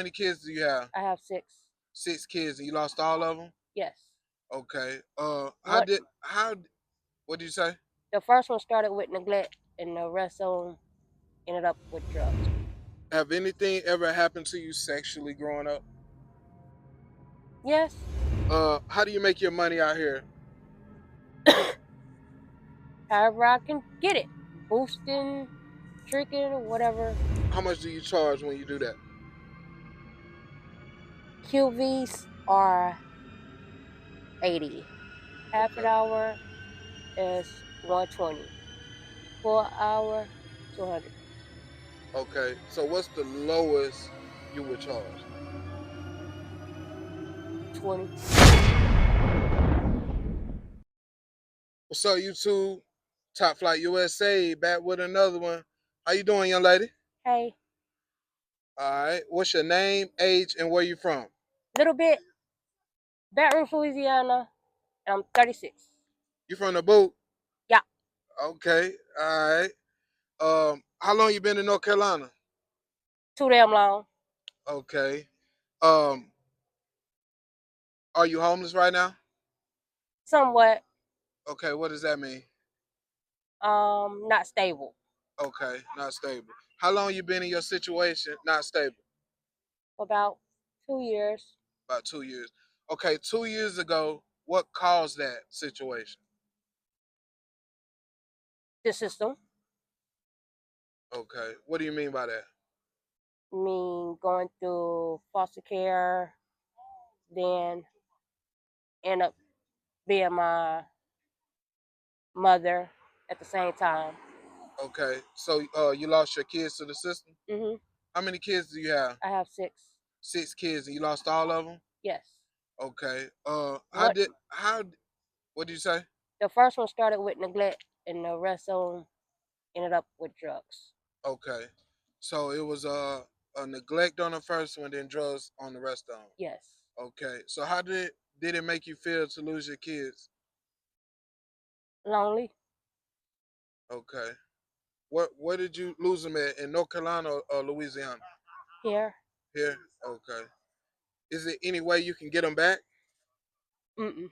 Many kids do you have? I have 6. 6 kids, and you lost all of them. Yes. Okay. What What did you say? the first one started with neglect, and the rest of them ended up with drugs. Have anything ever happened to you sexually growing up? Yes. How do you make your money out here? However I can get it, boosting, tricking, whatever. How much do you charge when you do that? QVs are 80. Half an Okay. hour is 120. Full hour, 200. Okay. So what's the lowest you would charge? 20. What's up, YouTube? Top Flight USA back with another one. How you doing, young lady? Hey, All right. What's your name, age, and where you from? little bit. Baton Rouge, Louisiana, and I'm 36. You from the boot? Yeah, Okay. All right. How long you been in North Carolina? too damn long. Okay. Um, are you homeless right now? Somewhat, Okay. What does that mean? not stable. Okay. Not stable. How long you been in your situation? Not stable. For about 2 years. About 2 years. Okay. 2 years ago, what caused that situation? The system. Okay. What do you mean by that? Me going through foster care, then end up being my mother at the same time. Okay. So you lost your kids to the system? Mhm. How many kids do you have? I have 6. 6 kids, and you lost all of them? Yes. Okay. What What did you say? the first one started with neglect, and the rest of them ended up with drugs. Okay. So it was a neglect on the first one, then drugs on the rest of them. Yes. Okay. So how did it make you feel to lose your kids? Lonely. Okay. Where did you lose them at? In North Carolina or Louisiana? Here. Here. Okay. Is there any way you can get them back? Mm-mm.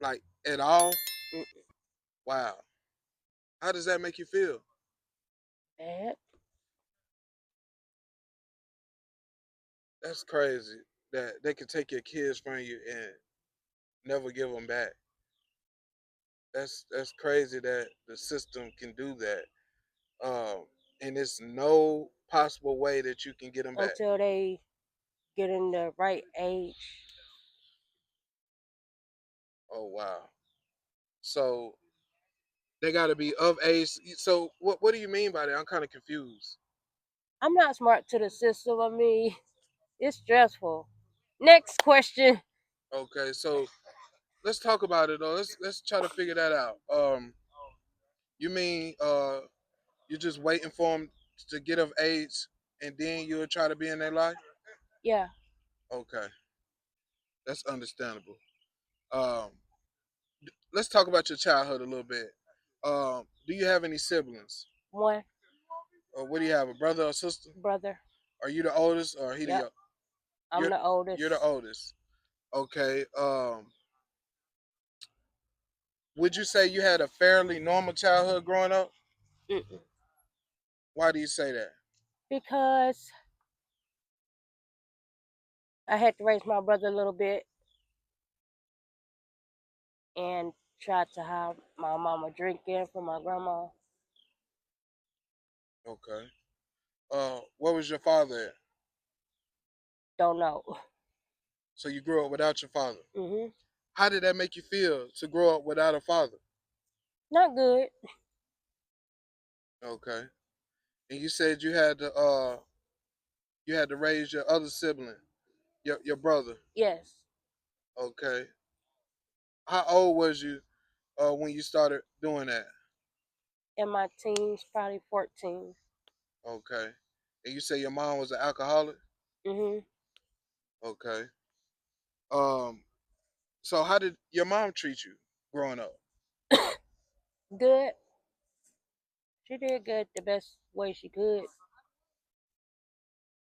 Like at all? Mm-mm. Wow. How does that make you feel? Bad. That's crazy that they could take your kids from you and never give them back. That's crazy that the system can do that. And there's no possible way that you can get them back. Until they get in the right age. Oh wow. So they got to be of age. So what do you mean by that? I'm kind of confused. I'm not smart to the system. I mean, it's stressful. Next question. Okay, so let's talk about it though. Let's try to figure that out. You mean you're just waiting for them to get of age, and then you'll try to be in their life? Yeah, Okay, that's understandable. Um, let's talk about your childhood a little bit. Do you have any siblings? one Or what do you have? A brother or sister? brother. Are you the oldest, or he the Yep, I'm you're the you're the oldest. oldest? Okay. Would you say you had a fairly normal childhood growing up? Mm-mm. Why do you say that? Because I had to raise my brother a little bit and try to have my mama drinking from my grandma. Okay. Where was your father at? Don't know. So you grew up without your father. Mhm. How did that make you feel to grow up without a father? Not good. Okay. And you said you had to raise your other sibling, your brother. Yes. Okay. How old was you when you started doing that? In my teens, probably 14. Okay. And you say your mom was an alcoholic? Mhm. Okay. Um, so how did your mom treat you growing up? Good. She did good the best way she could.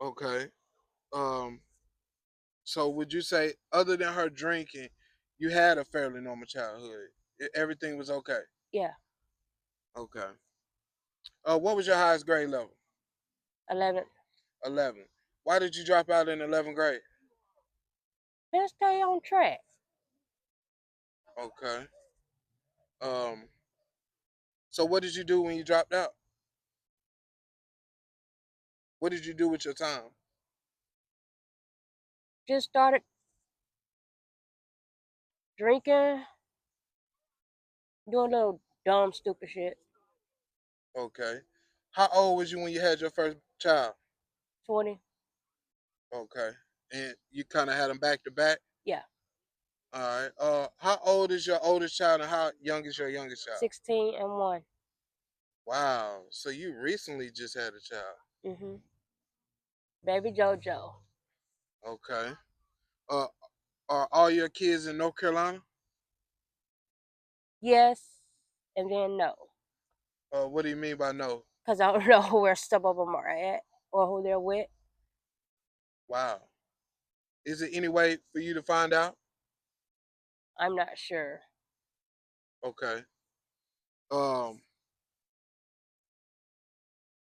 Okay. Um. So would you say, other than her drinking, you had a fairly normal childhood? Everything was okay. Yeah, Okay. What was your highest grade level? 11th. 11. Why did you drop out in 11th grade? Let's stay on track. Okay. Um. So what did you do when you dropped out? What did you do with your time? Just started drinking, doing little dumb, stupid shit. Okay. How old was you when you had your first child? 20. Okay. And you kind of had them back to back. Yeah, All right. How old is your oldest child and how young is your youngest child? 16 and 1. Wow. So you recently just had a child. Mm-hmm. Baby JoJo. Okay. Uh, are all your kids in North Carolina? Yes, and then no. What do you mean by no? Because I don't know where some of them are at or who they're with. Wow. Is there any way for you to find out? I'm not sure. Okay. Um,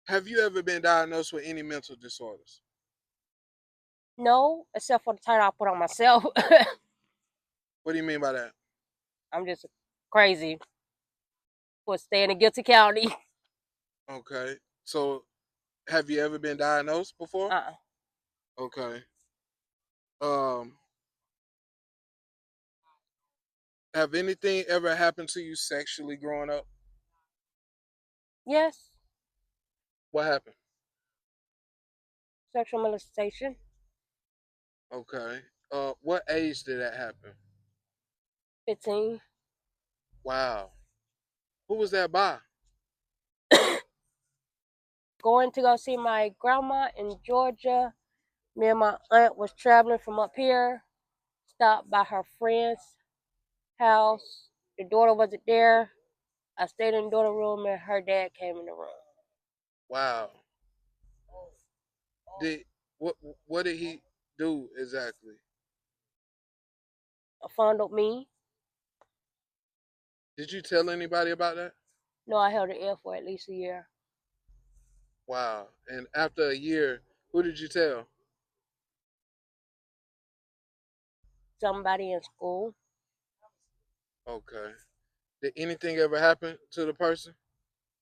have you ever been diagnosed with any mental disorders? No, except for the title I put on myself. What do you mean by that? I'm just crazy for staying in guilty county. Okay. So have you ever been diagnosed before? Uh-uh. Okay. Um, have anything ever happened to you sexually growing up? Yes, What happened? sexual molestation. Okay. What age did that happen? 15. Wow. Who was that by? Going to go see my grandma in Georgia. Me and my aunt was traveling from up here. Stopped by her friend's house. The daughter wasn't there. I stayed in the daughter room and her dad came in the room. Wow. Did what what did he do exactly? Fondled me. Did you tell anybody about that? No, I held it in for at least a year. Wow. And after a year, who did you tell? Somebody in school. Okay. Did anything ever happen to the person?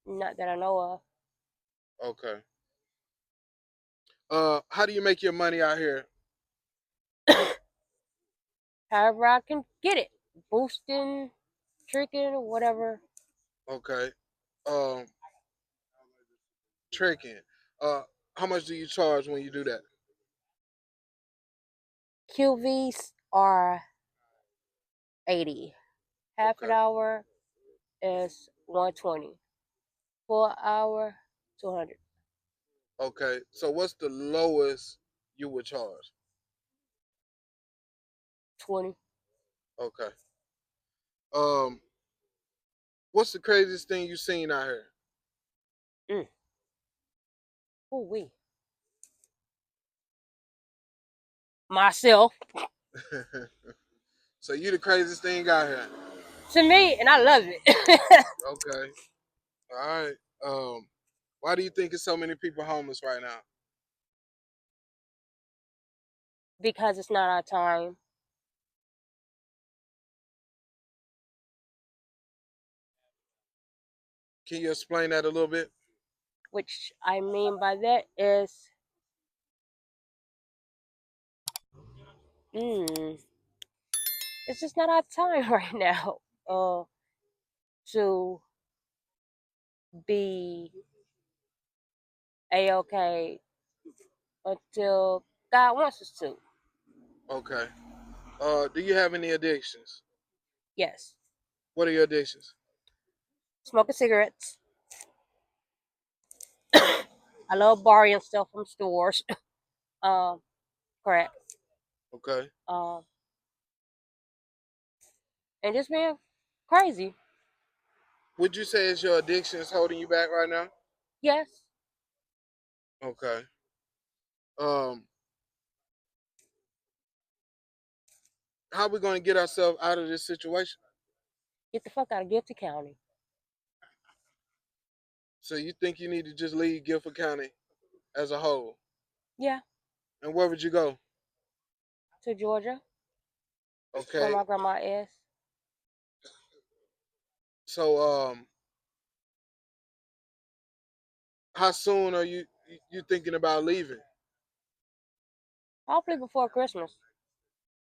Not that I know of. Okay. How do you make your money out here? However I can get it. Boosting, tricking, whatever. Okay. Um, tricking. Uh, how much do you charge when you do that? QVs are 80. Half an Okay. hour is 120. Full hour, 200. Okay. So what's the lowest you would charge? 20. Okay. Um, what's the craziest thing you seen out here? Mm. Ooh wee. Myself. So you the craziest thing out here. To me, and I love it. Okay. All right. Why do you think there's so many people homeless right now? Because it's not our time. Can you explain that a little bit? Which I mean by that is, mm, it's just not our time right now. To be a-okay until God wants us to. Okay. Do you have any addictions? Yes. What are your addictions? Smoking cigarettes. I love borrowing stuff from stores. um, Crack. Okay. Um, and just being crazy. Would you say it's your addictions holding you back right now? Yes. Okay. Um, how we gonna get ourselves out of this situation? Get the fuck out of Guilty County. So you think you need to just leave Guilford County as a whole? Yeah, And where would you go? to Georgia, where Okay. my grandma is. So how soon are you thinking about leaving? Hopefully before Christmas.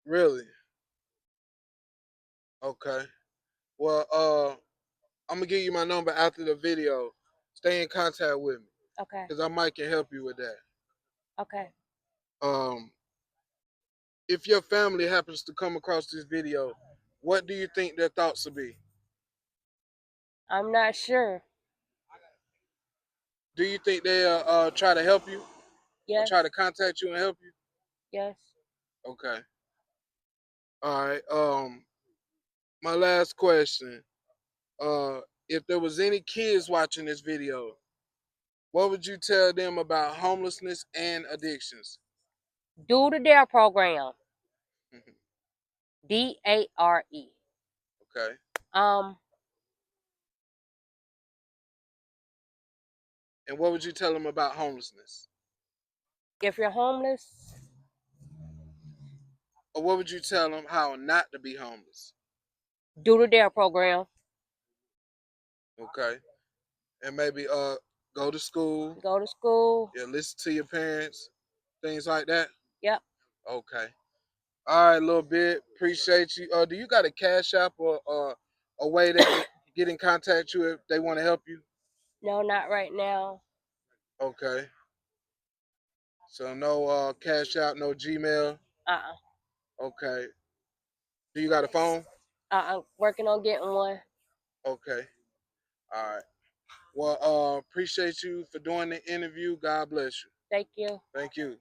Really? Okay. Well, I'm gonna give you my number after the video. Stay in contact with me Okay. because I might can help you with that. Okay. Um, if your family happens to come across this video, what do you think their thoughts will be? I'm not sure. Do you think they'll try to help you or Yes. try to contact you and help you? Yes. Okay. All right. My last question. If there was any kids watching this video, what would you tell them about homelessness and addictions? Do the DARE program. DARE. Okay. Um, And what would you tell them about homelessness? if you're homeless, Or what would you tell them how not to be homeless? do the DARE program. Okay. And maybe go to school, Go to school. yeah, listen to your parents, things like that. Yep. Okay. All right, little bit. Appreciate you. Do you got a cash app or a way they can get in contact you if they want to help you? No, not right now. Okay. So no cash app, no Gmail. Uh-uh. Okay. Do you got a phone? I'm working on getting one. Okay. All right. Well, appreciate you for doing the interview. God bless you. Thank you. Thank you.